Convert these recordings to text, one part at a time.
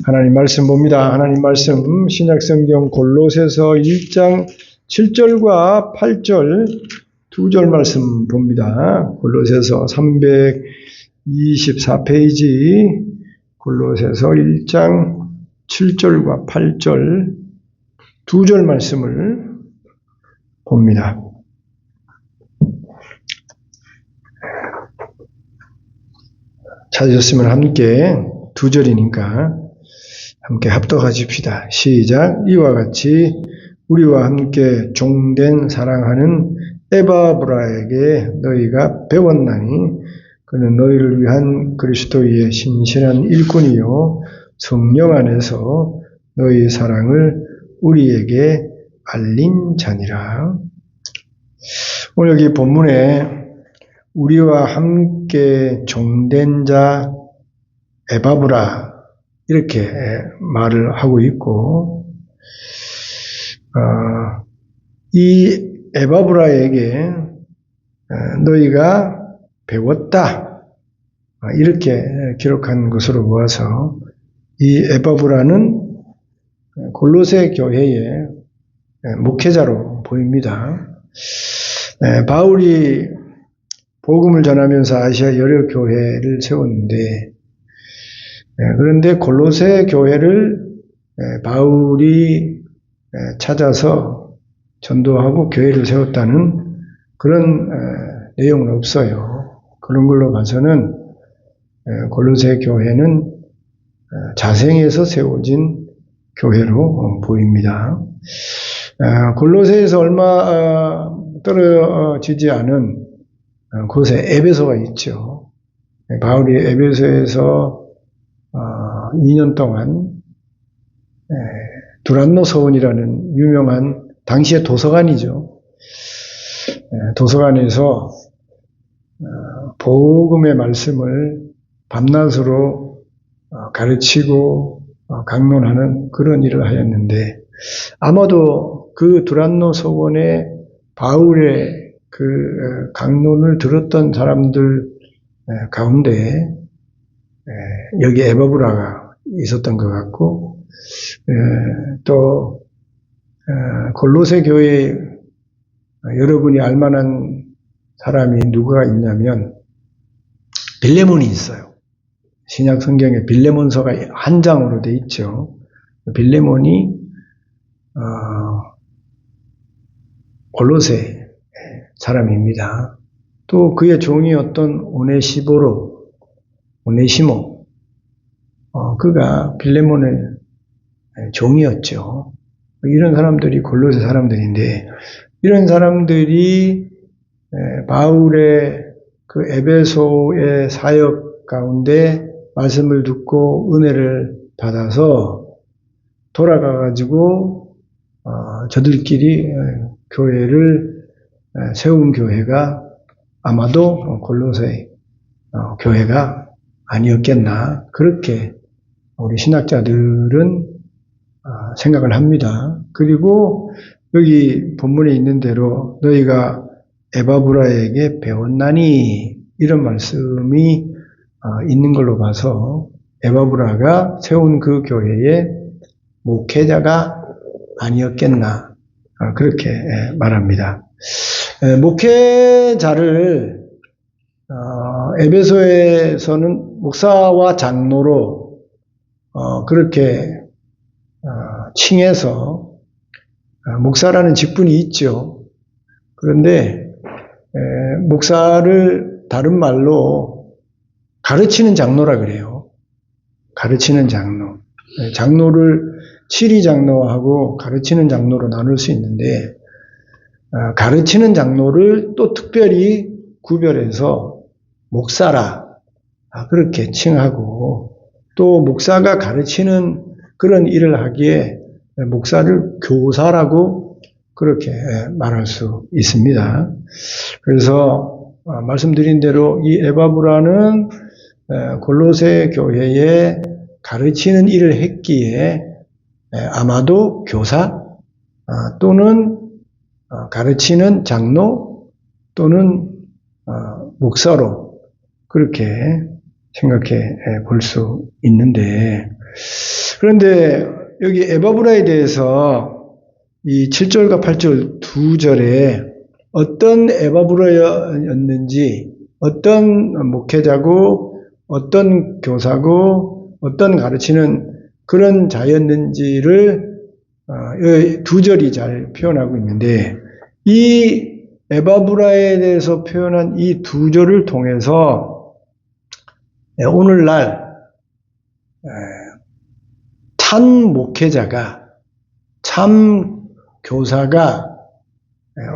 하나님 말씀 봅니다. 하나님 말씀 신약성경 골로새서 1장 7절과 8절 두 절 말씀 봅니다. 골로새서 324페이지 골로새서 1장 7절과 8절 두 절 말씀을 봅니다. 찾으셨으면 함께 두 절이니까 함께 합독하십시다. 시작. 이와 같이 우리와 함께 종된 사랑하는 에바브라에게 너희가 배웠나니 그는 너희를 위한 그리스도의 신실한 일꾼이요 성령 안에서 너희 사랑을 우리에게 알린 자니라. 오늘 여기 본문에 우리와 함께 종된 자 에바브라 이렇게 말을 하고 있고, 이 에바브라에게 너희가 배웠다 이렇게 기록한 것으로 보아서 이 에바브라는 골로새 교회의 목회자로 보입니다. 바울이 복음을 전하면서 아시아 여러 교회를 세웠는데, 그런데 골로새 교회를 바울이 찾아서 전도하고 교회를 세웠다는 그런 내용은 없어요. 그런 걸로 봐서는 골로새 교회는 자생해서 세워진 교회로 보입니다. 골로새에서 얼마 떨어지지 않은 곳에 에베소가 있죠. 바울이 에베소에서 2년 동안 두란노 서원이라는 유명한 당시의 도서관이죠. 도서관에서 복음의 말씀을 밤낮으로 가르치고 강론하는 그런 일을 하였는데, 아마도 그 두란노 서원에 바울의 그 강론을 들었던 사람들 가운데 여기 에바브라가 있었던 것 같고, 또 골로새 교회 여러분이 알만한 사람이 누가 있냐면 빌레몬이 있어요. 신약 성경에 빌레몬서가 한 장으로 돼 있죠. 빌레몬이 골로새 사람입니다. 또 그의 종이었던 오네시모, 그가 빌레몬의 종이었죠. 이런 사람들이 골로새 사람들인데, 이런 사람들이 바울의 그 에베소의 사역 가운데 말씀을 듣고 은혜를 받아서 돌아가가지고 저들끼리 교회를 세운 교회가 아마도 골로새 교회가 아니었겠나, 그렇게 우리 신학자들은 생각을 합니다. 그리고 여기 본문에 있는 대로 너희가 에바브라에게 배웠나니 이런 말씀이 있는 걸로 봐서 에바브라가 세운 그 교회의 목회자가 아니었겠나, 그렇게 말합니다. 목회자를 에베소에서는 목사와 장로로 그렇게 칭해서 목사라는 직분이 있죠. 그런데 목사를 다른 말로 가르치는 장로라 그래요. 가르치는 장로. 장로를 치리 장로하고 가르치는 장로로 나눌 수 있는데, 가르치는 장로를 또 특별히 구별해서 목사라 그렇게 칭하고, 또 목사가 가르치는 그런 일을 하기에 목사를 교사라고 그렇게 말할 수 있습니다. 그래서 말씀드린 대로 이 에바브라는 골로새 교회에 가르치는 일을 했기에 아마도 교사 또는 가르치는 장로 또는 목사로 그렇게 생각해 볼 수 있는데, 그런데 여기 에바브라에 대해서 이 7절과 8절 두 절에 어떤 에바브라였는지, 어떤 목회자고, 어떤 교사고, 어떤 가르치는 그런 자였는지를 두 절이 잘 표현하고 있는데, 이 에바브라에 대해서 표현한 이 두 절을 통해서 오늘날 참 목회자가, 참 교사가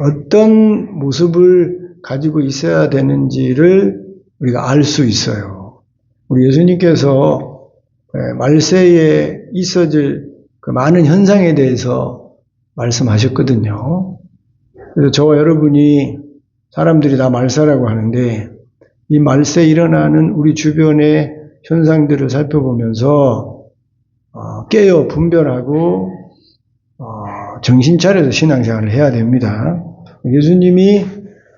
어떤 모습을 가지고 있어야 되는지를 우리가 알 수 있어요. 우리 예수님께서 말세에 있어질 그 많은 현상에 대해서 말씀하셨거든요. 그래서 저와 여러분이 사람들이 다 말세라고 하는데 이 말세에 일어나는 우리 주변의 현상들을 살펴보면서 깨어 분별하고 정신 차려서 신앙생활을 해야 됩니다. 예수님이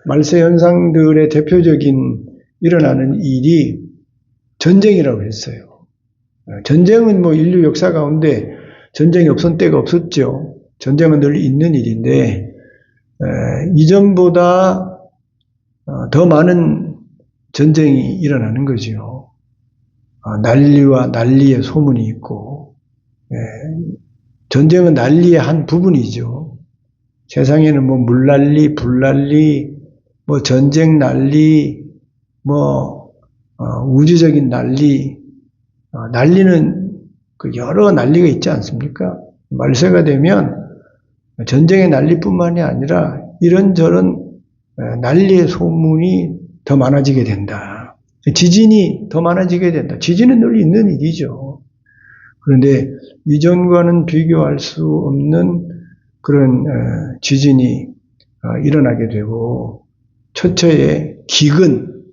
말세 현상들의 대표적인 일어나는 일이 전쟁이라고 했어요. 전쟁은 뭐 인류 역사 가운데 전쟁이 없었던 때가 없었죠. 전쟁은 늘 있는 일인데 이전보다 더 많은 전쟁이 일어나는 거죠. 난리와 난리의 소문이 있고 전쟁은 난리의 한 부분이죠. 세상에는 뭐 물난리, 불난리, 뭐 전쟁 난리, 뭐 우주적인 난리, 난리는 그 여러 난리가 있지 않습니까? 말세가 되면 전쟁의 난리뿐만이 아니라 이런저런 난리의 소문이 더 많아지게 된다. 지진이 더 많아지게 된다. 지진은 늘 있는 일이죠. 그런데 이전과는 비교할 수 없는 그런 지진이 일어나게 되고 처처에 기근,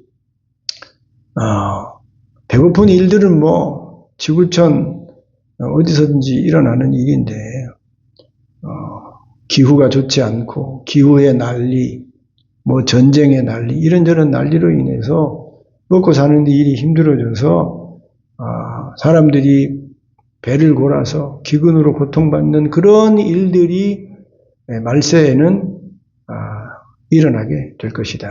배고픈 일들은 뭐 지구촌 어디서든지 일어나는 일인데 기후가 좋지 않고 기후의 난리, 뭐 전쟁의 난리, 이런저런 난리로 인해서 먹고 사는 데 일이 힘들어져서 사람들이 배를 골아서 기근으로 고통받는 그런 일들이 말세에는 일어나게 될 것이다.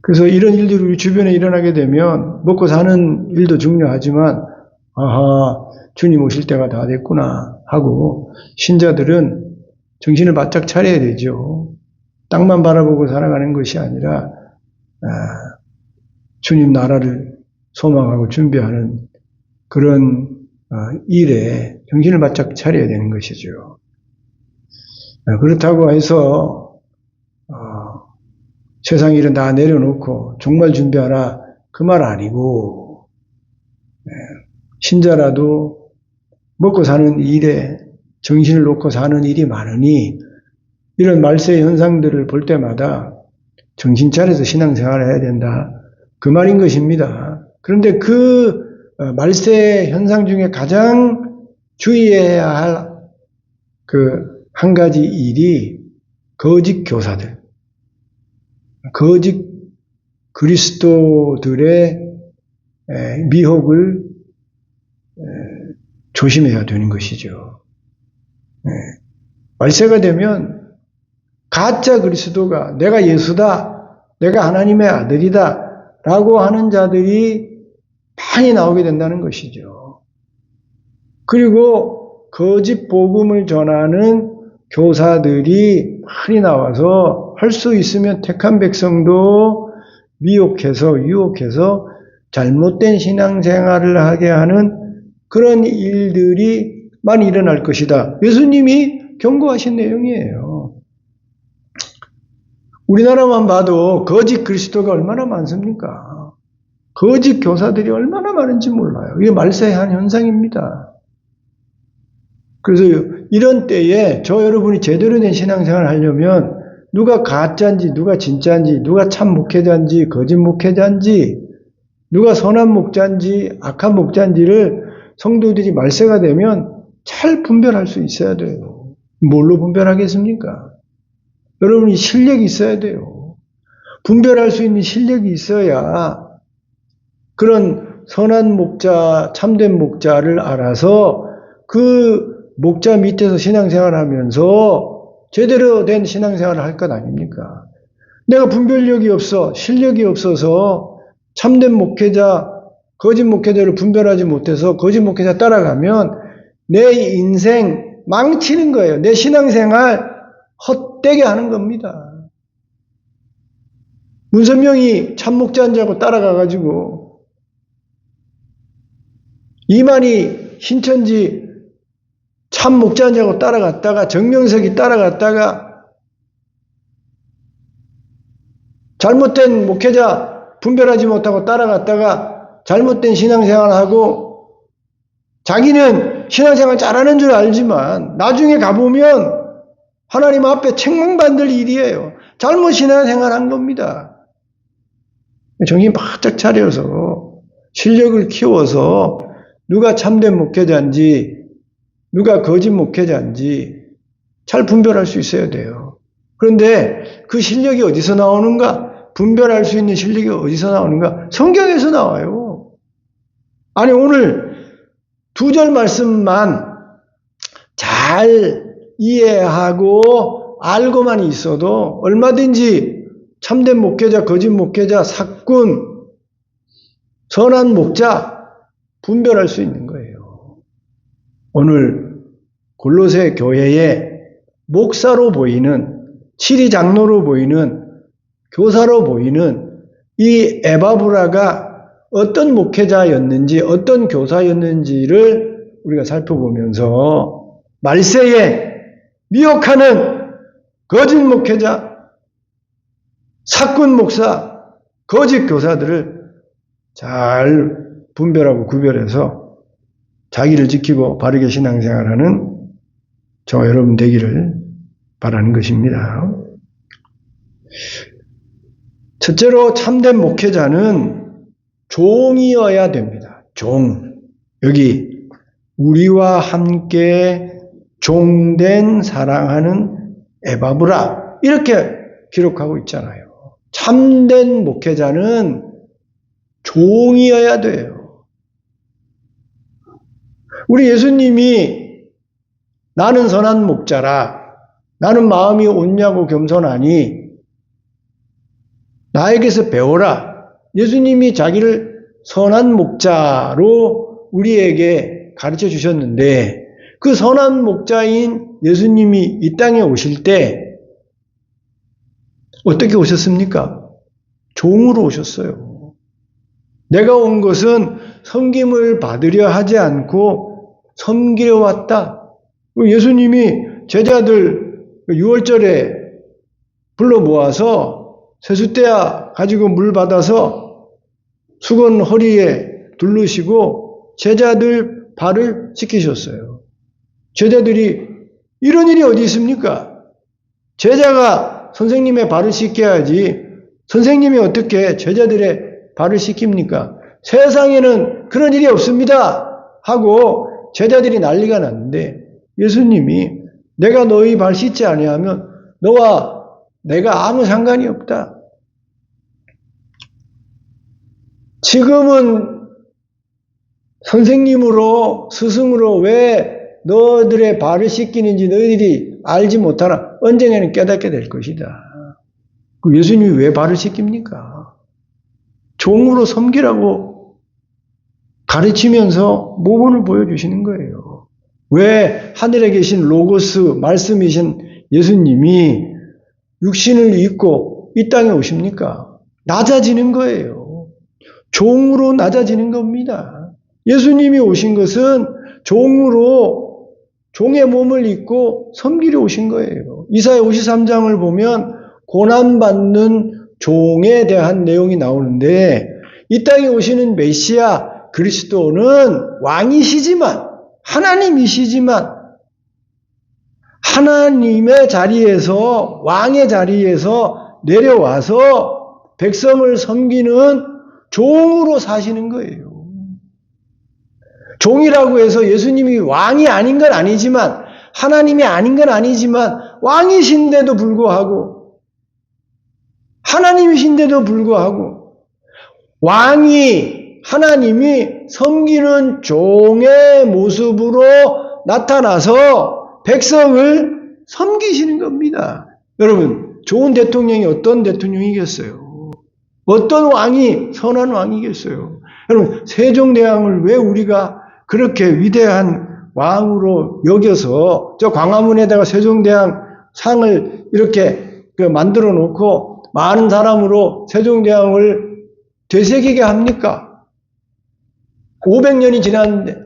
그래서 이런 일들이 우리 주변에 일어나게 되면 먹고 사는 일도 중요하지만 주님 오실 때가 다 됐구나 하고 신자들은 정신을 바짝 차려야 되죠. 땅만 바라보고 살아가는 것이 아니라 주님 나라를 소망하고 준비하는 그런 일에 정신을 바짝 차려야 되는 것이죠. 그렇다고 해서 세상 일은 다 내려놓고 종말 준비하라 그 말 아니고 신자라도 먹고 사는 일에 정신을 놓고 사는 일이 많으니 이런 말세 현상들을 볼 때마다 정신 차려서 신앙생활을 해야 된다. 그 말인 것입니다. 그런데 그 말세 현상 중에 가장 주의해야 할 그 한 가지 일이 거짓 교사들, 거짓 그리스도들의 미혹을 조심해야 되는 것이죠. 말세가 되면 가짜 그리스도가 내가 예수다, 내가 하나님의 아들이다 라고 하는 자들이 많이 나오게 된다는 것이죠. 그리고 거짓 복음을 전하는 교사들이 많이 나와서 할 수 있으면 택한 백성도 미혹해서 유혹해서 잘못된 신앙생활을 하게 하는 그런 일들이 많이 일어날 것이다. 예수님이 경고하신 내용이에요. 우리나라만 봐도 거짓 그리스도가 얼마나 많습니까? 거짓 교사들이 얼마나 많은지 몰라요. 이게 말세의 한 현상입니다. 그래서 이런 때에 저 여러분이 제대로 된 신앙생활을 하려면 누가 가짜인지 누가 진짜인지 누가 참 목회자인지 거짓 목회자인지 누가 선한 목자인지 악한 목자인지를 성도들이 말세가 되면 잘 분별할 수 있어야 돼요. 뭘로 분별하겠습니까? 여러분이 실력이 있어야 돼요. 분별할 수 있는 실력이 있어야 그런 선한 목자, 참된 목자를 알아서 그 목자 밑에서 신앙생활하면서 제대로 된 신앙생활을 할 것 아닙니까? 내가 분별력이 없어, 실력이 없어서 참된 목회자, 거짓 목회자를 분별하지 못해서 거짓 목회자 따라가면 내 인생 망치는 거예요. 내 신앙생활 헛되게 하는 겁니다. 문선명이 참목자인 줄 알고 따라가가지고 이만희 신천지 참목자인 줄 알고 따라갔다가 정명석이 따라갔다가 잘못된 목회자 분별하지 못하고 따라갔다가 잘못된 신앙생활하고 자기는 신앙생활 잘하는 줄 알지만 나중에 가보면 하나님 앞에 책망받을 일이에요. 잘못 신앙생활한 겁니다. 정신 바짝 차려서 실력을 키워서 누가 참된 목회자인지 누가 거짓 목회자인지 잘 분별할 수 있어야 돼요. 그런데 그 실력이 어디서 나오는가? 분별할 수 있는 실력이 어디서 나오는가? 성경에서 나와요. 아니 오늘 2절 말씀만 잘 이해하고 알고만 있어도 얼마든지 참된 목회자, 거짓 목회자, 사꾼, 선한 목자 분별할 수 있는 거예요. 오늘 골로새 교회의 목사로 보이는, 치리 장로로 보이는, 교사로 보이는 이 에바브라가 어떤 목회자였는지, 어떤 교사였는지를 우리가 살펴보면서 말세에 미혹하는 거짓 목회자, 사꾼 목사, 거짓 교사들을 잘 분별하고 구별해서 자기를 지키고 바르게 신앙생활하는 저와 여러분 되기를 바라는 것입니다. 첫째로 참된 목회자는 종이어야 됩니다. 종. 여기 우리와 함께 종된 사랑하는 에바브라 이렇게 기록하고 있잖아요. 참된 목회자는 종이어야 돼요. 우리 예수님이 나는 선한 목자라, 나는 마음이 온유하고 겸손하니 나에게서 배워라. 예수님이 자기를 선한 목자로 우리에게 가르쳐 주셨는데 그 선한 목자인 예수님이 이 땅에 오실 때 어떻게 오셨습니까? 종으로 오셨어요. 내가 온 것은 섬김을 받으려 하지 않고 섬기려 왔다. 예수님이 제자들 6월절에 불러 모아서 세숫대야 가지고 물 받아서 수건 허리에 두르시고 제자들 발을 씻기셨어요. 제자들이 이런 일이 어디 있습니까? 제자가 선생님의 발을 씻겨야지 선생님이 어떻게 제자들의 발을 씻깁니까? 세상에는 그런 일이 없습니다 하고 제자들이 난리가 났는데 예수님이 내가 너희 발 씻지 아니하면 너와 내가 아무 상관이 없다. 지금은 선생님으로 스승으로 왜 너희들의 발을 씻기는지 너희들이 알지 못하나 언젠가는 깨닫게 될 것이다. 예수님이 왜 발을 씻깁니까? 종으로 섬기라고 가르치면서 모범을 보여주시는 거예요. 왜 하늘에 계신 로고스 말씀이신 예수님이 육신을 입고 이 땅에 오십니까? 낮아지는 거예요. 종으로 낮아지는 겁니다. 예수님이 오신 것은 종으로 종의 몸을 입고 섬기려 오신 거예요. 이사야 53장을 보면 고난받는 종에 대한 내용이 나오는데 이 땅에 오시는 메시아 그리스도는 왕이시지만 하나님이시지만 하나님의 자리에서 왕의 자리에서 내려와서 백성을 섬기는 종으로 사시는 거예요. 종이라고 해서 예수님이 왕이 아닌 건 아니지만 하나님이 아닌 건 아니지만 왕이신데도 불구하고 하나님이신데도 불구하고 왕이 하나님이 섬기는 종의 모습으로 나타나서 백성을 섬기시는 겁니다. 여러분, 좋은 대통령이 어떤 대통령이겠어요? 어떤 왕이 선한 왕이겠어요? 여러분, 세종대왕을 왜 우리가 그렇게 위대한 왕으로 여겨서 저 광화문에다가 세종대왕 상을 이렇게 만들어 놓고 많은 사람으로 세종대왕을 되새기게 합니까? 500년이 지났는데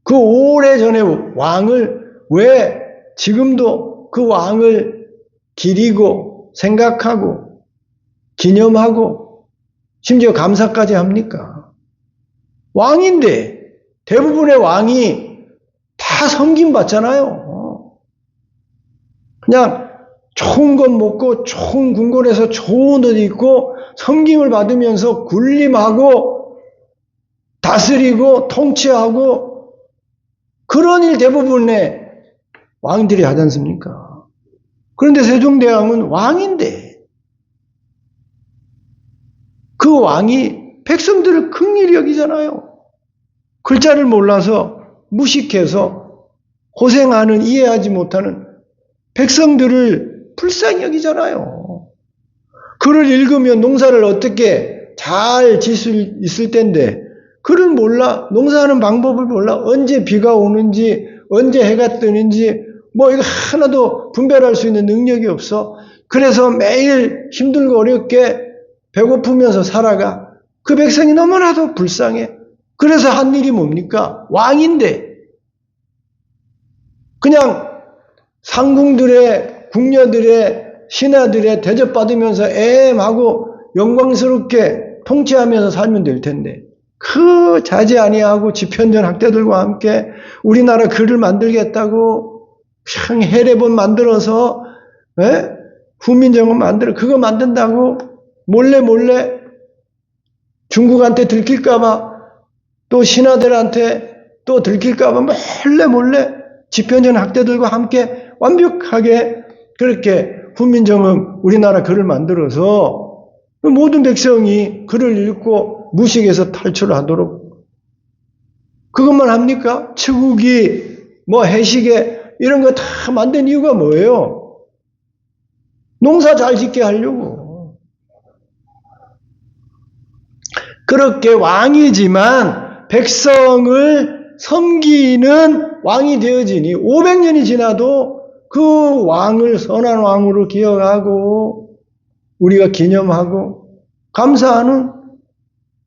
그 오래전의 왕을 왜 지금도 그 왕을 기리고 생각하고 기념하고 심지어 감사까지 합니까? 왕인데 대부분의 왕이 다 섬김받잖아요. 그냥 좋은 것 먹고 좋은 궁궐에서 좋은 옷 입고 섬김을 받으면서 군림하고 다스리고 통치하고 그런 일 대부분의 왕들이 하지 않습니까? 그런데 세종대왕은 왕인데 그 왕이 백성들을 긍휼히 여기잖아요. 글자를 몰라서 무식해서 고생하는 이해하지 못하는 백성들을 불쌍히 여기잖아요. 글을 읽으면 농사를 어떻게 잘 질 수 있을 텐데 글을 몰라, 농사하는 방법을 몰라, 언제 비가 오는지 언제 해가 뜨는지 뭐 이거 하나도 분별할 수 있는 능력이 없어. 그래서 매일 힘들고 어렵게 배고프면서 살아가. 그 백성이 너무나도 불쌍해. 그래서 한 일이 뭡니까? 왕인데 그냥 상궁들의 궁녀들의 신하들의 대접받으면서 애엠하고 영광스럽게 통치하면서 살면 될 텐데 그 자제 아니하고 집현전 학자들과 함께 우리나라 글을 만들겠다고 그냥 해례본 만들어서 후민정음 만들어 그거 만든다고 몰래 중국한테 들킬까봐 또 신하들한테 또 들킬까봐 몰래 집현전 학자들과 함께 완벽하게 그렇게 훈민정음 우리나라 글을 만들어서 모든 백성이 글을 읽고 무식에서 탈출하도록 그것만 합니까? 치국이 뭐 해시계 이런 거 다 만든 이유가 뭐예요? 농사 잘 짓게 하려고. 그렇게 왕이지만 백성을 섬기는 왕이 되어지니 500년이 지나도 그 왕을 선한 왕으로 기억하고 우리가 기념하고 감사하는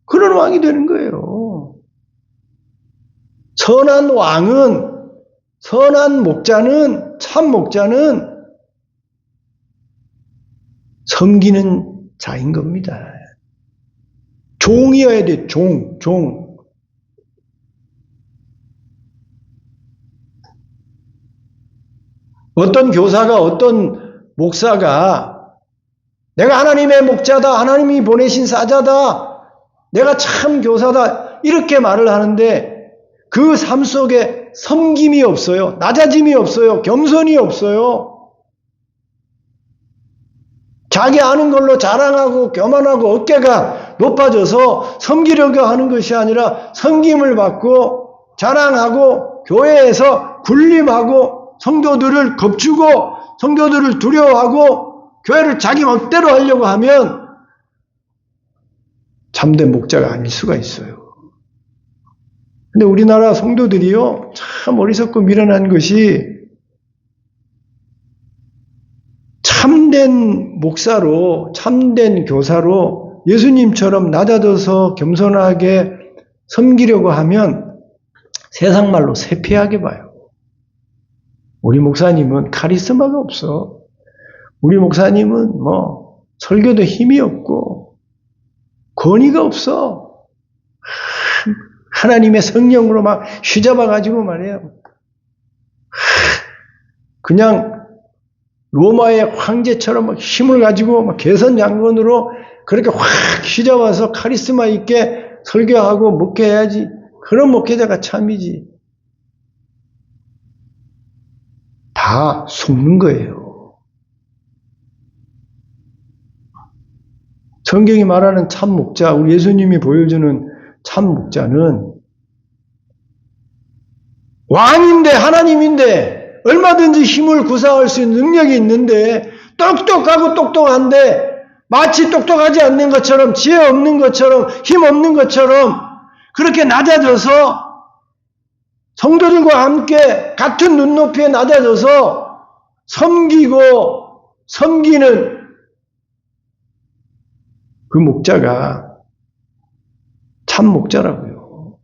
그런 왕이 되는 거예요. 선한 왕은 선한 목자는 참 목자는 섬기는 자인 겁니다. 종이어야 돼. 종. 어떤 교사가 어떤 목사가 내가 하나님의 목자다. 하나님이 보내신 사자다. 내가 참 교사다. 이렇게 말을 하는데 그 삶 속에 섬김이 없어요. 낮아짐이 없어요. 겸손이 없어요. 자기 아는 걸로 자랑하고 교만하고 어깨가 높아져서 섬기려고 하는 것이 아니라 섬김을 받고 자랑하고 교회에서 군림하고 성도들을 겁주고 성도들을 두려워하고 교회를 자기 멋대로 하려고 하면 참된 목자가 아닐 수가 있어요. 근데 우리나라 성도들이요, 참 어리석고 미련한 것이 참된 목사로, 참된 교사로 예수님처럼 낮아져서 겸손하게 섬기려고 하면 세상 말로 세피하게 봐요. 우리 목사님은 카리스마가 없어. 우리 목사님은 뭐 설교도 힘이 없고 권위가 없어. 하나님의 성령으로 막 휘잡아가지고 말이에요. 그냥 로마의 황제처럼 힘을 가지고 막 개선 장군으로 그렇게 확 휘잡아서 카리스마 있게 설교하고 목회해야지. 그런 목회자가 참이지. 다 속는 거예요. 성경이 말하는 참 목자, 우리 예수님이 보여주는 참 목자는 왕인데, 하나님인데, 얼마든지 힘을 구사할 수 있는 능력이 있는데, 똑똑하고 똑똑한데, 마치 똑똑하지 않는 것처럼, 지혜 없는 것처럼, 힘 없는 것처럼, 그렇게 낮아져서, 성도들과 함께 같은 눈높이에 낮아져서, 섬기는 그 목자가 참 목자라고요.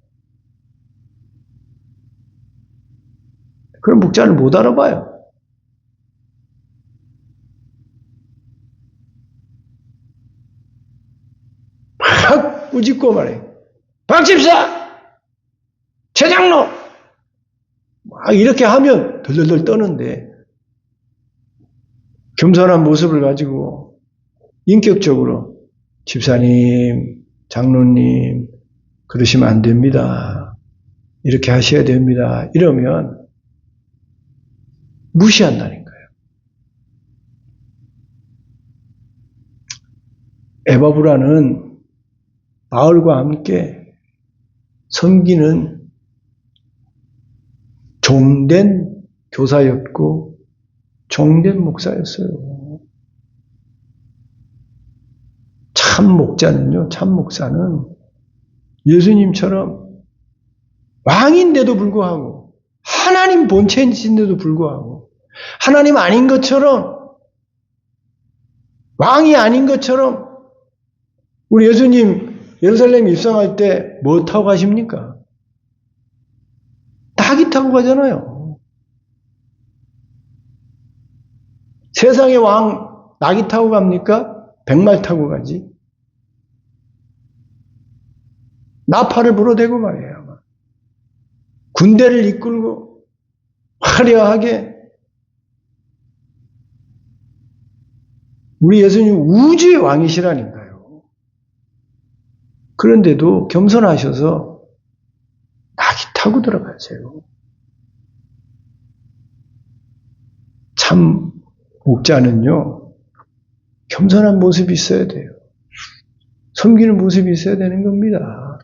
그런 목자를 못 알아봐요. 막 꾸짖고 말해. 박집사! 최장로! 막 이렇게 하면 덜덜덜 떠는데 겸손한 모습을 가지고 인격적으로 집사님, 장로님 그러시면 안 됩니다. 이렇게 하셔야 됩니다. 이러면 무시한다는 거예요. 에바브라는 바울과 함께 섬기는 종된 교사였고 종된 목사였어요. 참 목자는요, 참 목사는 예수님처럼 왕인데도 불구하고 하나님 본체인데도 불구하고 하나님 아닌 것처럼 왕이 아닌 것처럼 우리 예수님 예루살렘 입성할 때 뭐 타고 가십니까? 낙이 타고 가잖아요. 세상의 왕 낙이 타고 갑니까? 백말 타고 가지. 나팔을 불어대고 말이에요. 군대를 이끌고 화려하게 우리 예수님 우주의 왕이시라니까요. 그런데도 겸손하셔서 낙이 타고 들어가세요. 참 목자는요, 겸손한 모습이 있어야 돼요. 섬기는 모습이 있어야 되는 겁니다.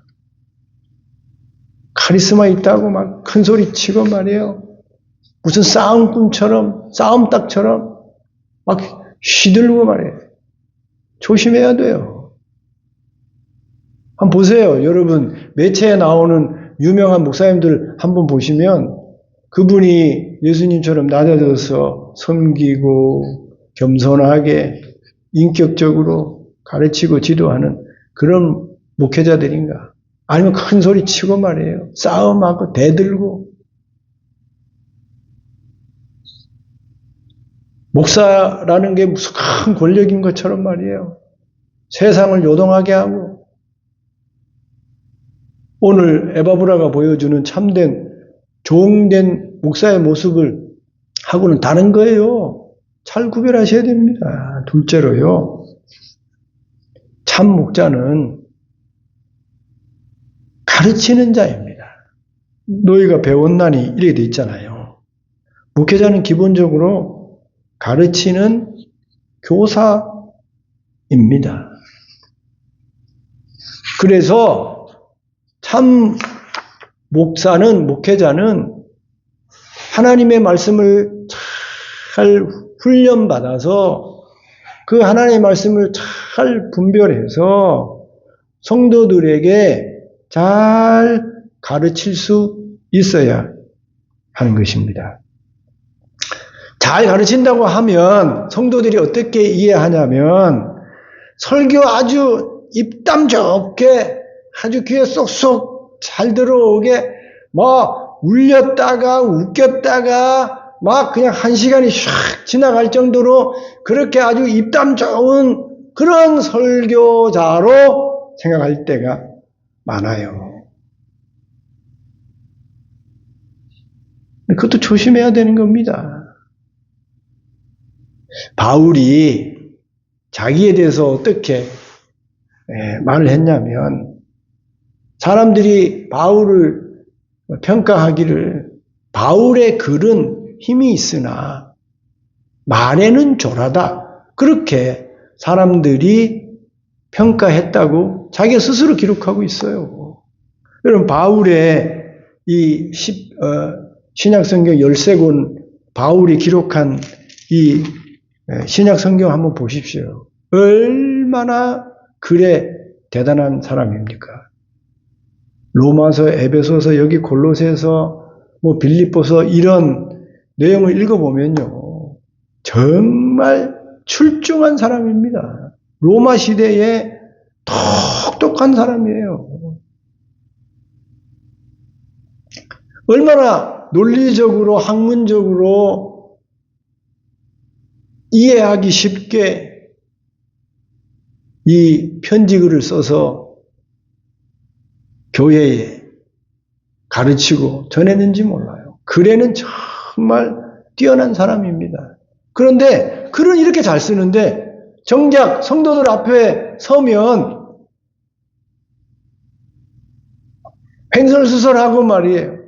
카리스마 있다고 막 큰 소리 치고 말이에요. 무슨 싸움꾼처럼, 싸움닭처럼 막 휘둘고 말이에요. 조심해야 돼요. 한번 보세요. 여러분, 매체에 나오는 유명한 목사님들 한번 보시면 그분이 예수님처럼 낮아져서 섬기고 겸손하게 인격적으로 가르치고 지도하는 그런 목회자들인가? 아니면 큰 소리 치고 말이에요. 싸움하고 대들고. 목사라는 게 무슨 큰 권력인 것처럼 말이에요. 세상을 요동하게 하고. 오늘 에바브라가 보여주는 참된 종된 목사의 모습을 하고는 다른 거예요. 잘 구별하셔야 됩니다. 둘째로요. 참 목자는 가르치는 자입니다. 너희가 배웠나니 이렇게 돼 있잖아요. 목회자는 기본적으로 가르치는 교사입니다. 그래서 참 목회자는 하나님의 말씀을 잘 훈련받아서 그 하나님의 말씀을 잘 분별해서 성도들에게 잘 가르칠 수 있어야 하는 것입니다. 잘 가르친다고 하면 성도들이 어떻게 이해하냐면 설교 아주 입담 좋게 아주 귀에 쏙쏙 잘 들어오게 뭐 울렸다가 웃겼다가 막 그냥 한 시간이 샥 지나갈 정도로 그렇게 아주 입담 좋은 그런 설교자로 생각할 때가 많아요. 그것도 조심해야 되는 겁니다. 바울이 자기에 대해서 어떻게 말을 했냐면 사람들이 바울을 평가하기를 바울의 글은 힘이 있으나 말에는 조라다. 그렇게 사람들이 평가했다고 자기 스스로 기록하고 있어요. 여러분, 바울의 신약성경 13권 바울이 기록한 이 신약성경 한번 보십시오. 얼마나 글에 대단한 사람입니까? 로마서, 에베소서, 여기 골로새서, 빌립보서 이런 내용을 읽어보면요. 정말 출중한 사람입니다. 로마 시대에 똑똑한 사람이에요. 얼마나 논리적으로, 학문적으로 이해하기 쉽게 이 편지글을 써서 교회에 가르치고 전했는지 몰라요. 글에는 정말 뛰어난 사람입니다. 그런데 글은 이렇게 잘 쓰는데 정작 성도들 앞에 서면 횡설수설하고 말이에요.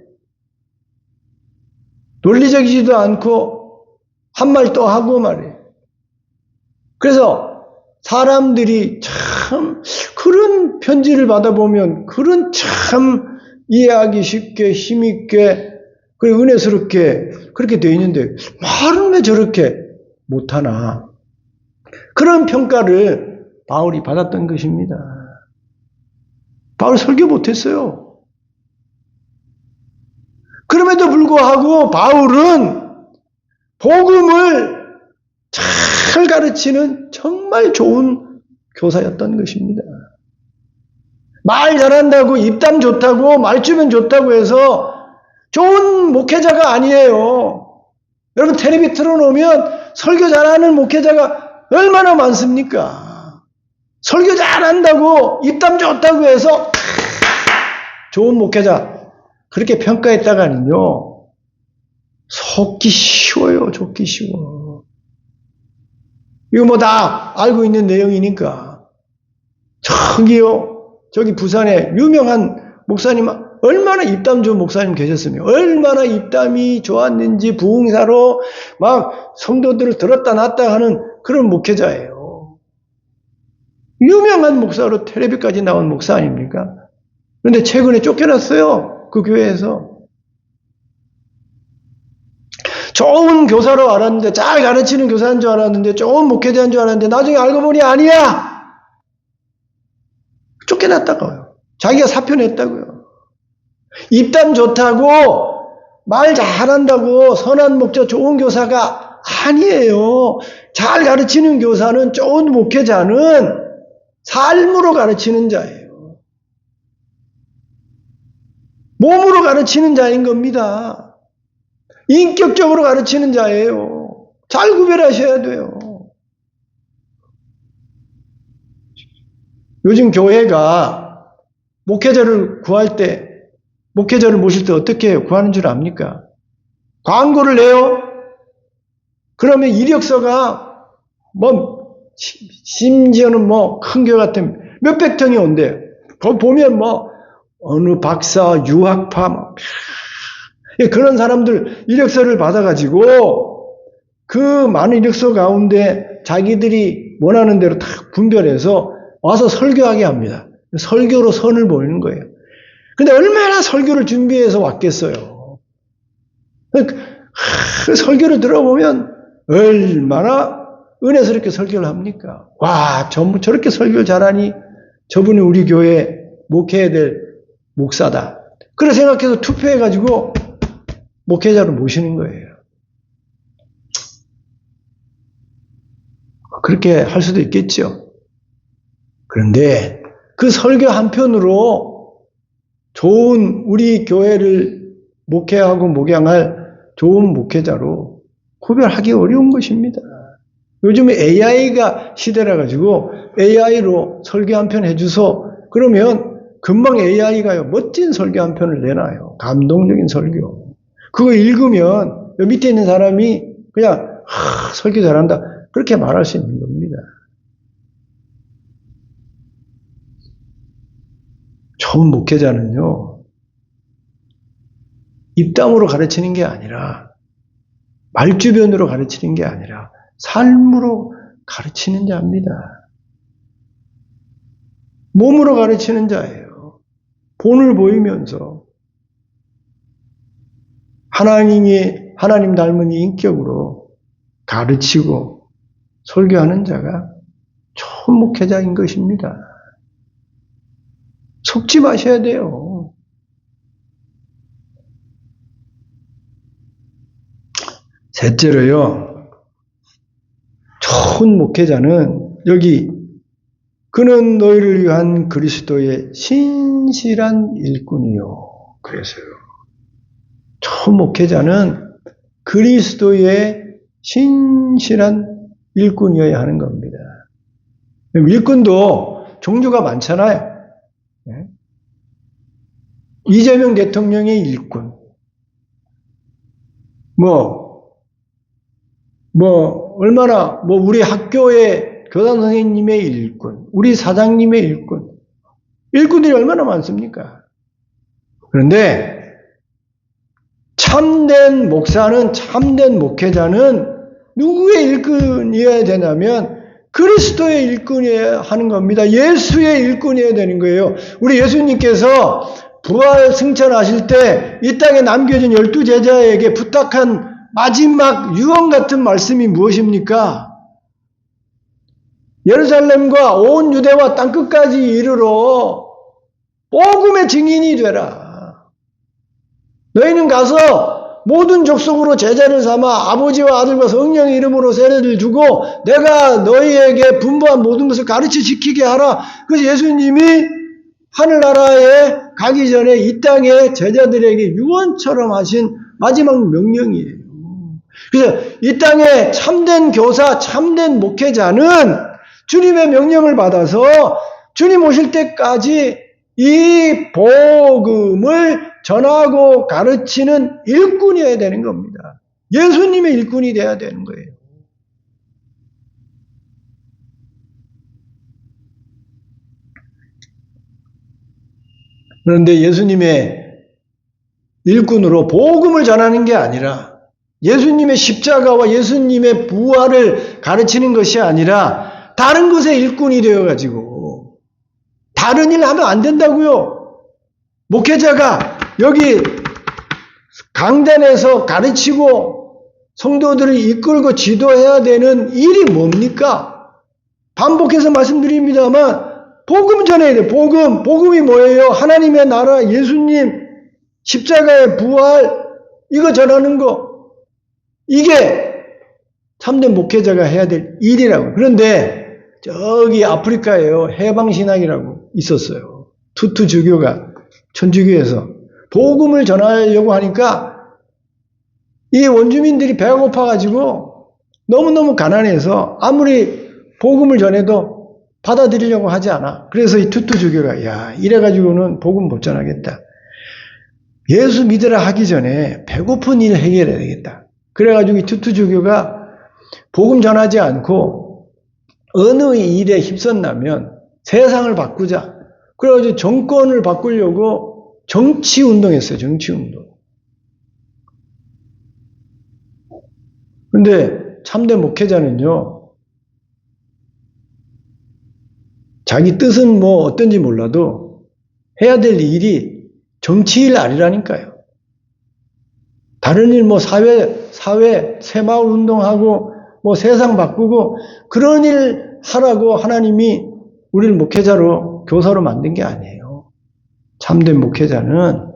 논리적이지도 않고 한 말 또 하고 말이에요. 그래서 사람들이 참 그런 편지를 받아보면 글은 참 이해하기 쉽게 힘있게 그리고 은혜스럽게 그렇게 되어 있는데 말은 왜 저렇게 못하나 그런 평가를 바울이 받았던 것입니다. 바울 설교 못했어요. 그럼에도 불구하고 바울은 복음을 잘 가르치는 정말 좋은 교사였던 것입니다. 말 잘한다고 입담 좋다고 말주변 좋다고 해서 좋은 목회자가 아니에요. 여러분 텔레비 틀어놓으면 설교 잘하는 목회자가 얼마나 많습니까? 설교 잘한다고 입담 좋다고 해서 좋은 목회자 그렇게 평가했다가는요 속기 쉬워요. 속기 쉬워. 이거 다 알고 있는 내용이니까 저기 부산에 유명한 목사님 얼마나 입담 좋은 목사님 계셨으며 얼마나 입담이 좋았는지 부흥사로 막 성도들을 들었다 놨다 하는 그런 목회자예요. 유명한 목사로 텔레비까지 나온 목사 아닙니까? 그런데 최근에 쫓겨났어요. 그 교회에서. 좋은 교사로 알았는데 잘 가르치는 교사인 줄 알았는데 좋은 목회자인 줄 알았는데 나중에 알고 보니 아니야. 쫓겨났다고요. 자기가 사표 냈다고요. 입담 좋다고 말 잘한다고 선한 목자 좋은 교사가 아니에요. 잘 가르치는 교사는 좋은 목회자는 삶으로 가르치는 자예요. 몸으로 가르치는 자인 겁니다. 인격적으로 가르치는 자예요. 잘 구별하셔야 돼요. 요즘 교회가 목회자를 구할 때, 목회자를 모실 때 어떻게 해요? 구하는 줄 압니까? 광고를 내요? 그러면 이력서가 심지어는 큰 교회 같으면 몇백 통이 온대요. 거기 보면 어느 박사, 유학파, 그런 사람들 이력서를 받아가지고 그 많은 이력서 가운데 자기들이 원하는 대로 다 분별해서 와서 설교하게 합니다. 설교로 선을 보이는 거예요. 근데 얼마나 설교를 준비해서 왔겠어요. 그 설교를 들어보면 얼마나 은혜스럽게 설교를 합니까? 와, 저렇게 설교를 잘하니 저분이 우리 교회 목회해야 될 목사다. 그래 생각해서 투표해가지고 목회자로 모시는 거예요. 그렇게 할 수도 있겠죠. 그런데 그 설교 한편으로 좋은 우리 교회를 목회하고 목양할 좋은 목회자로 구별하기 어려운 것입니다. 요즘에 AI가 시대라 가지고 AI로 설교 한 편 해주소. 그러면 금방 AI가요 멋진 설교 한 편을 내놔요. 감동적인 설교. 그거 읽으면 밑에 있는 사람이 그냥 설교 잘한다 그렇게 말할 수 있는 겁니다. 좋은 목회자는요 입담으로 가르치는 게 아니라 말주변으로 가르치는 게 아니라 삶으로 가르치는 자입니다. 몸으로 가르치는 자예요. 본을 보이면서 하나님 닮은 인격으로 가르치고 설교하는 자가 좋은 목회자인 것입니다. 속지 마셔야 돼요. 셋째로요, 좋은 목회자는 여기 그는 너희를 위한 그리스도의 신실한 일꾼이요. 그래서요, 좋은 목회자는 그리스도의 신실한 일꾼이어야 하는 겁니다. 일꾼도 종류가 많잖아요. 이재명 대통령의 일꾼, 얼마나, 우리 학교의 교장 선생님의 일꾼, 우리 사장님의 일꾼, 일꾼들이 얼마나 많습니까? 그런데 참된 목사는, 참된 목회자는 누구의 일꾼이어야 되냐면 그리스도의 일꾼이어야 하는 겁니다. 예수의 일꾼이어야 되는 거예요. 우리 예수님께서 부활 승천하실 때 이 땅에 남겨진 12제자에게 부탁한 마지막 유언 같은 말씀이 무엇입니까? 예루살렘과 온 유대와 땅끝까지 이르러 복음의 증인이 되라. 너희는 가서 모든 족속으로 제자를 삼아 아버지와 아들과 성령의 이름으로 세례를 주고 내가 너희에게 분부한 모든 것을 가르쳐 지키게 하라. 그래서 예수님이 하늘나라에 가기 전에 이 땅에 제자들에게 유언처럼 하신 마지막 명령이에요. 그래서 이 땅에 참된 교사, 참된 목회자는 주님의 명령을 받아서 주님 오실 때까지 이 복음을 전하고 가르치는 일꾼이어야 되는 겁니다. 예수님의 일꾼이 되어야 되는 거예요. 그런데 예수님의 일꾼으로 복음을 전하는 게 아니라 예수님의 십자가와 예수님의 부활을 가르치는 것이 아니라 다른 것의 일꾼이 되어가지고 다른 일 하면 안 된다고요. 목회자가 여기 강단에서 가르치고 성도들을 이끌고 지도해야 되는 일이 뭡니까? 반복해서 말씀드립니다만 복음 전해야 돼요. 복음이 뭐예요? 하나님의 나라, 예수님, 십자가의 부활, 이거 전하는 거. 이게 참된 목회자가 해야 될 일이라고. 그런데 저기 아프리카에요. 해방신학이라고 있었어요. 투투주교가 천주교에서 복음을 전하려고 하니까 이 원주민들이 배가 고파가지고 너무너무 가난해서 아무리 복음을 전해도 받아들이려고 하지 않아. 그래서 이 투투주교가 이래가지고는 복음 못 전하겠다. 예수 믿으라 하기 전에 배고픈 일 해결해야 되겠다. 그래가지고 이 투투주교가 복음 전하지 않고 어느 일에 힘썼냐면 세상을 바꾸자. 그래가지고 정권을 바꾸려고 정치운동했어요. 정치운동. 근데 참된 목회자는요, 자기 뜻은 어떤지 몰라도 해야 될 일이 정치일 아니라니까요. 다른 일 사회, 새마을 운동하고 세상 바꾸고 그런 일 하라고 하나님이 우리를 목회자로, 교사로 만든 게 아니에요. 참된 목회자는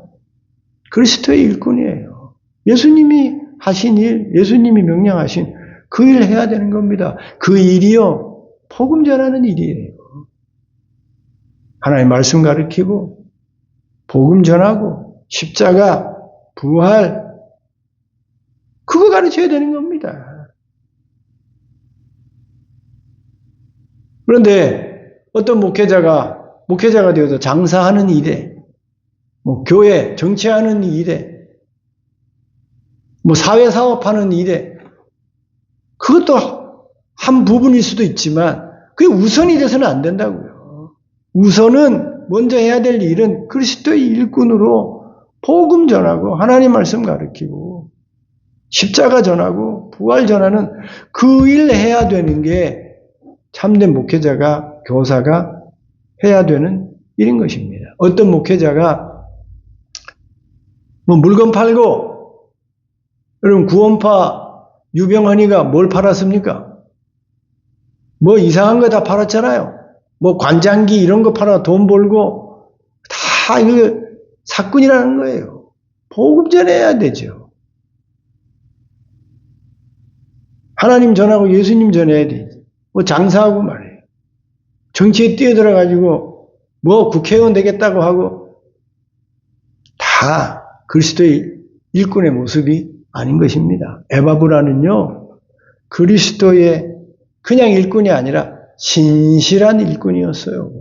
그리스도의 일꾼이에요. 예수님이 하신 일, 예수님이 명령하신 그 일을 해야 되는 겁니다. 그 일이요, 복음 전하는 일이에요. 하나님 말씀 가르치고 복음 전하고 십자가, 부활, 그거 가르쳐야 되는 겁니다. 그런데 어떤 목회자가 되어서 장사하는 일에, 교회, 정치하는 일에, 사회사업하는 일에, 그것도 한 부분일 수도 있지만 그게 우선이 돼서는 안 된다고요. 우선은 먼저 해야 될 일은 그리스도의 일꾼으로 복음 전하고 하나님 말씀 가르치고 십자가 전하고 부활 전하는 그 일 해야 되는 게 참된 목회자가, 교사가 해야 되는 일인 것입니다. 어떤 목회자가 뭐 물건 팔고, 여러분 구원파 유병헌이가 뭘 팔았습니까? 뭐 이상한 거 다 팔았잖아요. 뭐 관장기 이런 거 팔아 돈 벌고 다 이거 사건이라는 거예요. 복음 전해야 되죠. 하나님 전하고 예수님 전해야 되지. 뭐 장사하고 말이에요. 정치에 뛰어들어가지고 뭐 국회의원 되겠다고 하고 다 그리스도의 일꾼의 모습이 아닌 것입니다. 에바브라는요, 그리스도의 그냥 일꾼이 아니라 신실한 일꾼이었어요.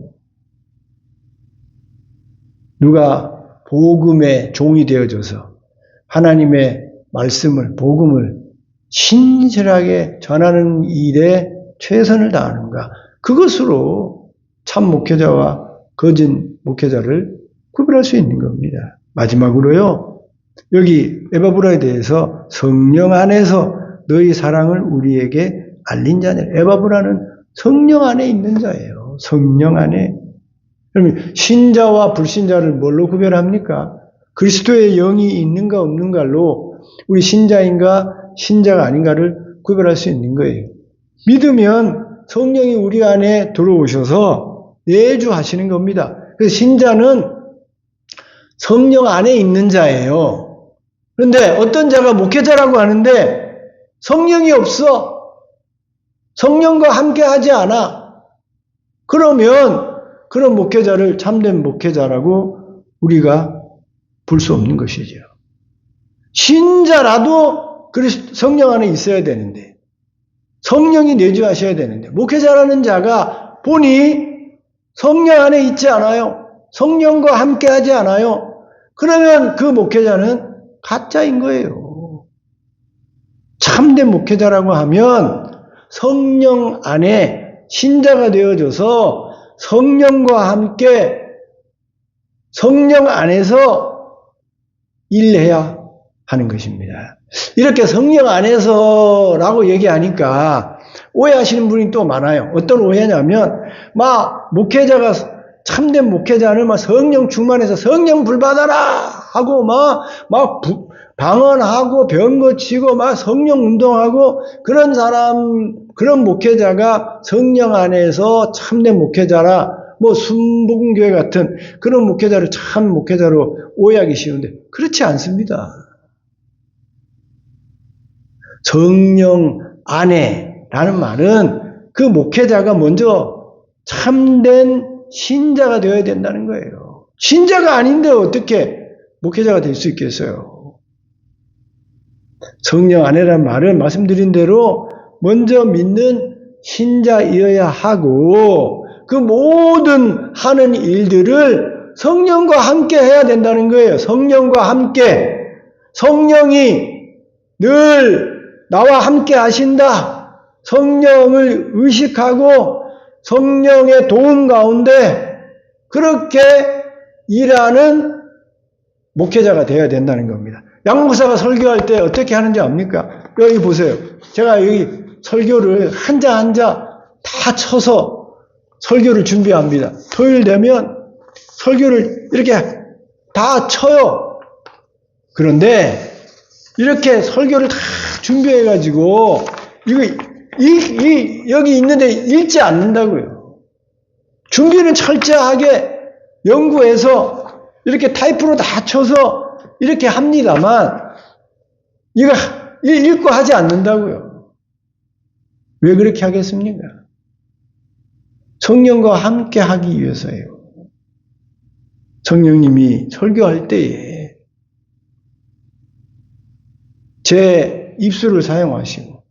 누가 복음의 종이 되어줘서 하나님의 말씀을, 복음을 신실하게 전하는 일에 최선을 다하는가, 그것으로 참 목회자와 거짓 목회자를 구별할 수 있는 겁니다. 마지막으로요, 여기 에바브라에 대해서 성령 안에서 너희 사랑을 우리에게 알린 자냐. 에바브라는 성령 안에 있는 자예요. 성령 안에. 그러면 신자와 불신자를 뭘로 구별합니까? 그리스도의 영이 있는가 없는가로 우리 신자인가 신자가 아닌가를 구별할 수 있는 거예요. 믿으면 성령이 우리 안에 들어오셔서 내주하시는 겁니다. 그래서 신자는 성령 안에 있는 자예요. 그런데 어떤 자가 목회자라고 하는데 성령이 없어. 성령과 함께 하지 않아. 그러면 그런 목회자를 참된 목회자라고 우리가 볼 수 없는 것이죠. 신자라도 성령 안에 있어야 되는데, 성령이 내주하셔야 되는데, 목회자라는 자가 보니 성령 안에 있지 않아요. 성령과 함께 하지 않아요. 그러면 그 목회자는 가짜인 거예요. 참된 목회자라고 하면 성령 안에 신자가 되어져서 성령과 함께 성령 안에서 일해야 하는 것입니다. 이렇게 성령 안에서라고 얘기하니까 오해하시는 분이 또 많아요. 어떤 오해냐면 막 목회자가, 참된 목회자는 막 성령 충만해서 성령 불받아라 하고 막 방언하고 병 고치고 막 성령 운동하고 그런 사람, 그런 목회자가 성령 안에서 참된 목회자라, 뭐 순복음교회 같은 그런 목회자를 참 목회자로 오해하기 쉬운데 그렇지 않습니다. 성령 안에라는 말은 그 목회자가 먼저 참된 신자가 되어야 된다는 거예요. 신자가 아닌데 어떻게 목회자가 될 수 있겠어요? 성령 안에란 말은 말씀드린 대로 먼저 믿는 신자이어야 하고 그 모든 하는 일들을 성령과 함께 해야 된다는 거예요. 성령과 함께. 성령이 늘 나와 함께 하신다. 성령을 의식하고 성령의 도움 가운데 그렇게 일하는 목회자가 되어야 된다는 겁니다. 양목사가 설교할 때 어떻게 하는지 압니까? 여기 보세요. 제가 여기 설교를 한자 한자 다 쳐서 설교를 준비합니다. 토요일 되면 설교를 이렇게 다 쳐요. 그런데 이렇게 설교를 다 준비해가지고 여기 있는데 읽지 않는다고요. 준비는 철저하게 연구해서 이렇게 타이프로 다 쳐서 이렇게 합니다만 이거 읽고 하지 않는다고요. 왜 그렇게 하겠습니까? 성령과 함께 하기 위해서예요. 성령님이 설교할 때에 제 입술을 사용하시고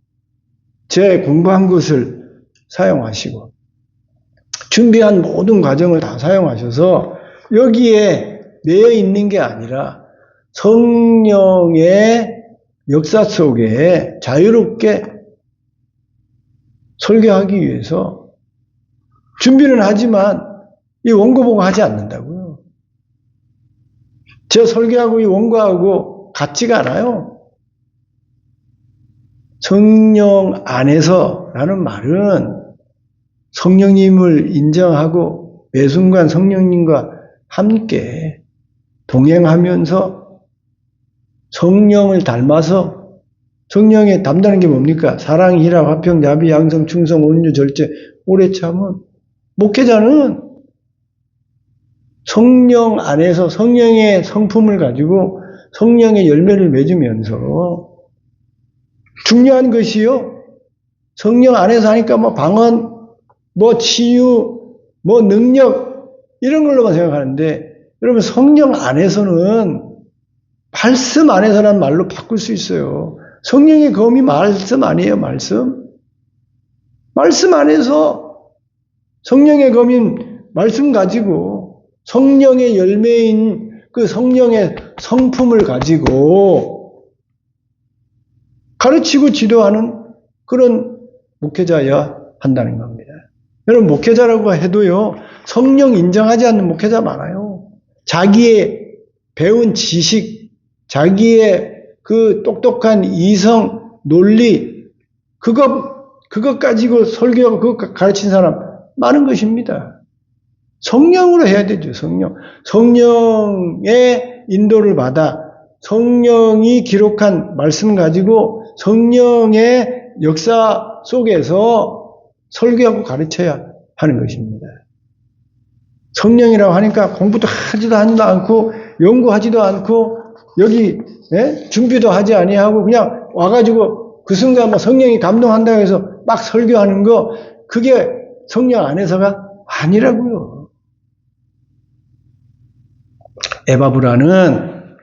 제 공부한 것을 사용하시고 준비한 모든 과정을 다 사용하셔서 여기에 매여 있는 게 아니라 성령의 역사 속에 자유롭게 설교하기 위해서 준비는 하지만 이 원고 보고 하지 않는다고요. 제 설교하고 이 원고하고 같지가 않아요. 성령 안에서라는 말은 성령님을 인정하고 매 순간 성령님과 함께 동행하면서 성령을 닮아서, 성령에 담다는 게 뭡니까? 사랑, 희락, 화평, 자비, 양성, 충성, 온유, 절제, 오래 참은. 목회자는 성령 안에서 성령의 성품을 가지고 성령의 열매를 맺으면서, 중요한 것이요, 성령 안에서 하니까 뭐 방언, 뭐 치유, 뭐 능력, 이런 걸로만 생각하는데, 여러분 성령 안에서는, 말씀 안에서라는 말로 바꿀 수 있어요. 성령의 검이 말씀 아니에요, 말씀? 말씀 안에서 성령의 검인 말씀 가지고 성령의 열매인 그 성령의 성품을 가지고 가르치고 지도하는 그런 목회자여야 한다는 겁니다. 여러분, 목회자라고 해도요, 성령 인정하지 않는 목회자 많아요. 자기의 배운 지식, 자기의 그 똑똑한 이성, 논리, 그것 가지고 설교하고 그것 가르친 사람 많은 것입니다. 성령으로 해야 되죠, 성령. 성령의 인도를 받아 성령이 기록한 말씀 가지고 성령의 역사 속에서 설교하고 가르쳐야 하는 것입니다. 성령이라고 하니까 공부도 하지도 않고 연구하지도 않고 여기 준비도 하지 아니하고 그냥 와가지고 그 순간 뭐 성령이 감동한다고 해서 막 설교하는 거, 그게 성령 안에서가 아니라고요. 에바브라는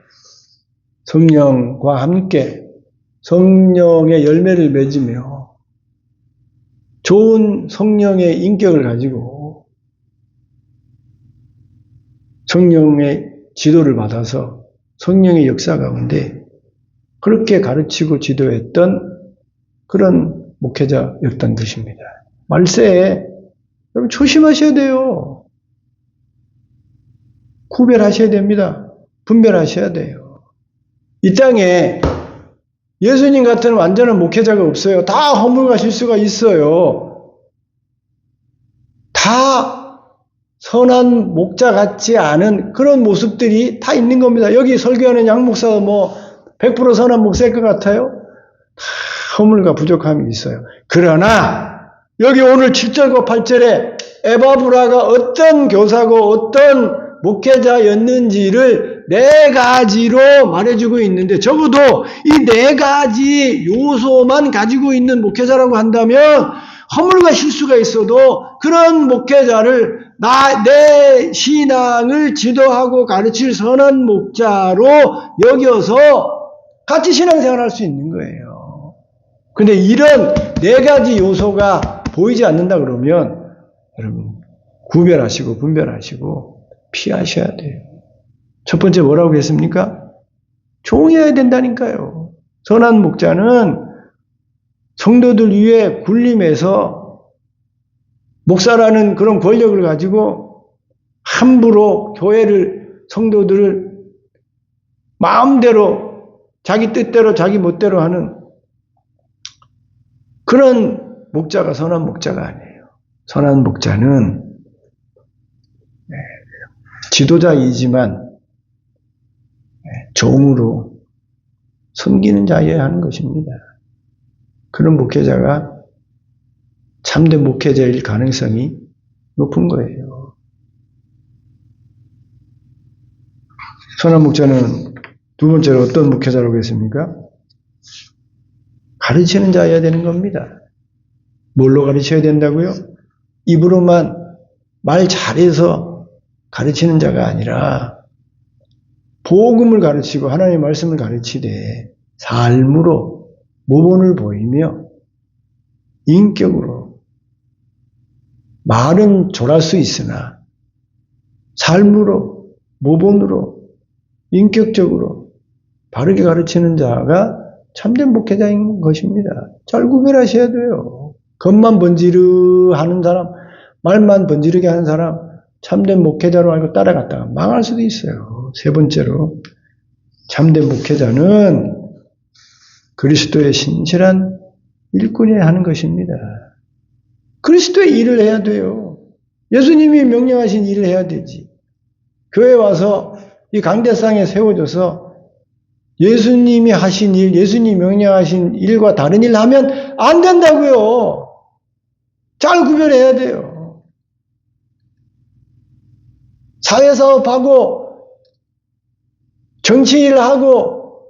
성령과 함께 성령의 열매를 맺으며 좋은 성령의 인격을 가지고 성령의 지도를 받아서 성령의 역사 가운데 그렇게 가르치고 지도했던 그런 목회자였던 것입니다. 말세에 여러분 조심하셔야 돼요. 구별하셔야 됩니다. 분별하셔야 돼요. 이 땅에 예수님 같은 완전한 목회자가 없어요. 다 허물과 실수가 있어요. 다 선한 목자 같지 않은 그런 모습들이 다 있는 겁니다. 여기 설교하는 양 목사도 뭐 100% 선한 목사일 것 같아요? 다 허물과 부족함이 있어요. 그러나 여기 오늘 7절과 8절에 에바브라가 어떤 교사고 어떤 목회자였는지를 4가지로 말해주고 있는데, 적어도 이 4가지 요소만 가지고 있는 목회자라고 한다면 허물과 실수가 있어도 그런 목회자를 내 신앙을 지도하고 가르칠 선한 목자로 여겨서 같이 신앙생활할 수 있는 거예요. 근데 이런 4가지 요소가 보이지 않는다 그러면 여러분 구별하시고 분별하시고 피하셔야 돼요. 첫 번째 뭐라고 했습니까? 종이어야 된다니까요. 선한 목자는 성도들 위에 군림해서 목사라는 그런 권력을 가지고 함부로 교회를, 성도들을 마음대로 자기 뜻대로 자기 멋대로 하는 그런 목자가 선한 목자가 아니에요. 선한 목자는 지도자이지만 종으로 섬기는 자여야 하는 것입니다. 그런 목회자가 참된 목회자일 가능성이 높은 거예요. 선한 목자는 두 번째로 어떤 목회자라고 했습니까? 가르치는 자여야 되는 겁니다. 뭘로 가르쳐야 된다고요? 입으로만 말 잘해서 가르치는 자가 아니라 복음을 가르치고 하나님의 말씀을 가르치되 삶으로 모본을 보이며 인격으로, 말은 졸할 수 있으나 삶으로 모본으로 인격적으로 바르게 가르치는 자가 참된 목회자인 것입니다. 잘 구별하셔야 돼요. 겉만 번지르하는 사람, 말만 번지르게 하는 사람, 참된 목회자로 알고 따라갔다가 망할 수도 있어요. 세 번째로, 참된 목회자는 그리스도의 신실한 일꾼이어야 하는 것입니다. 그리스도의 일을 해야 돼요. 예수님이 명령하신 일을 해야 되지. 교회 와서 이 강대상에 세워져서 예수님이 하신 일, 예수님이 명령하신 일과 다른 일 하면 안 된다고요. 잘 구별해야 돼요. 사회사업하고 정치일하고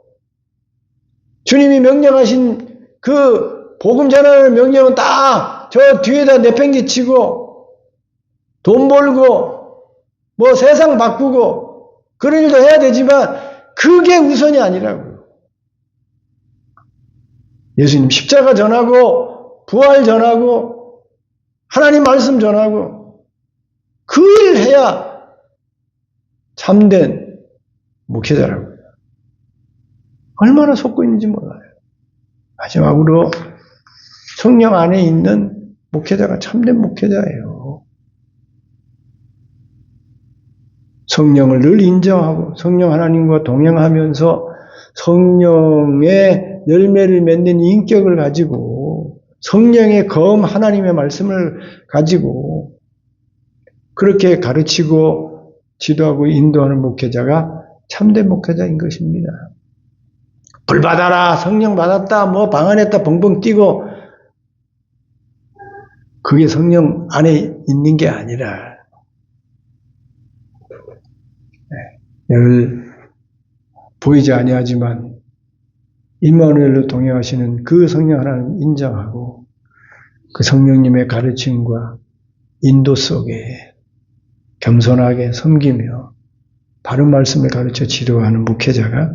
주님이 명령하신 그 복음 전하는 명령은 다 저 뒤에다 내팽개치고 돈 벌고 뭐 세상 바꾸고 그런 일도 해야 되지만 그게 우선이 아니라고요. 예수님 십자가 전하고 부활 전하고 하나님 말씀 전하고 그 일 해야 참된 목회자라고요. 얼마나 속고 있는지 몰라요. 마지막으로 성령 안에 있는 목회자가 참된 목회자예요. 성령을 늘 인정하고 성령 하나님과 동행하면서 성령의 열매를 맺는 인격을 가지고 성령의 검 하나님의 말씀을 가지고 그렇게 가르치고 지도하고 인도하는 목회자가 참된 목회자인 것입니다. 불 받아라, 성령 받았다, 뭐 방 안에다 벙벙 뛰고 그게 성령 안에 있는 게 아니라 늘 보이지 아니하지만 임마누엘로 동행하시는 그 성령 하나님 인정하고 그 성령님의 가르침과 인도 속에 겸손하게 섬기며 바른 말씀을 가르쳐 지도하는 목회자가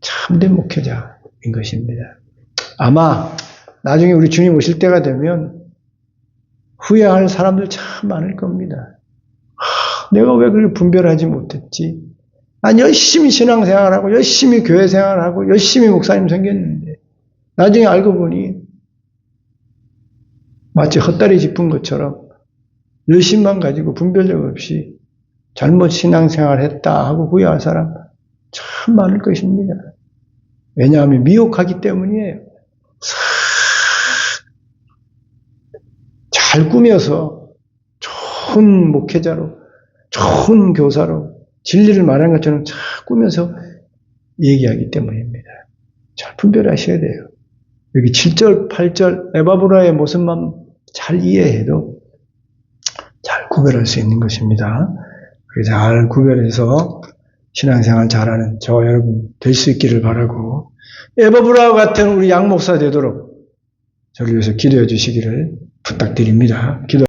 참된 목회자인 것입니다. 아마 나중에 우리 주님 오실 때가 되면 후회할 사람들 참 많을 겁니다. 내가 왜 그걸 분별하지 못했지? 난 열심히 신앙생활하고 열심히 교회 생활하고 열심히 목사님 생겼는데 나중에 알고 보니 마치 헛다리 짚은 것처럼 열심만 가지고 분별력 없이 잘못 신앙생활했다 하고 후회할 사람 참 많을 것입니다. 왜냐하면 미혹하기 때문이에요. 잘 꾸며서 좋은 목회자로 좋은 교사로 진리를 말하는 것처럼 잘 꾸며서 얘기하기 때문입니다. 잘 분별하셔야 돼요. 여기 7절, 8절 에바브라의 모습만 잘 이해해도 잘 구별할 수 있는 것입니다. 잘 구별해서 신앙생활 잘하는 저와 여러분 될 수 있기를 바라고 에바브라와 같은 우리 양 목사 되도록 저를 위해서 기도해 주시기를 부탁드립니다. 기도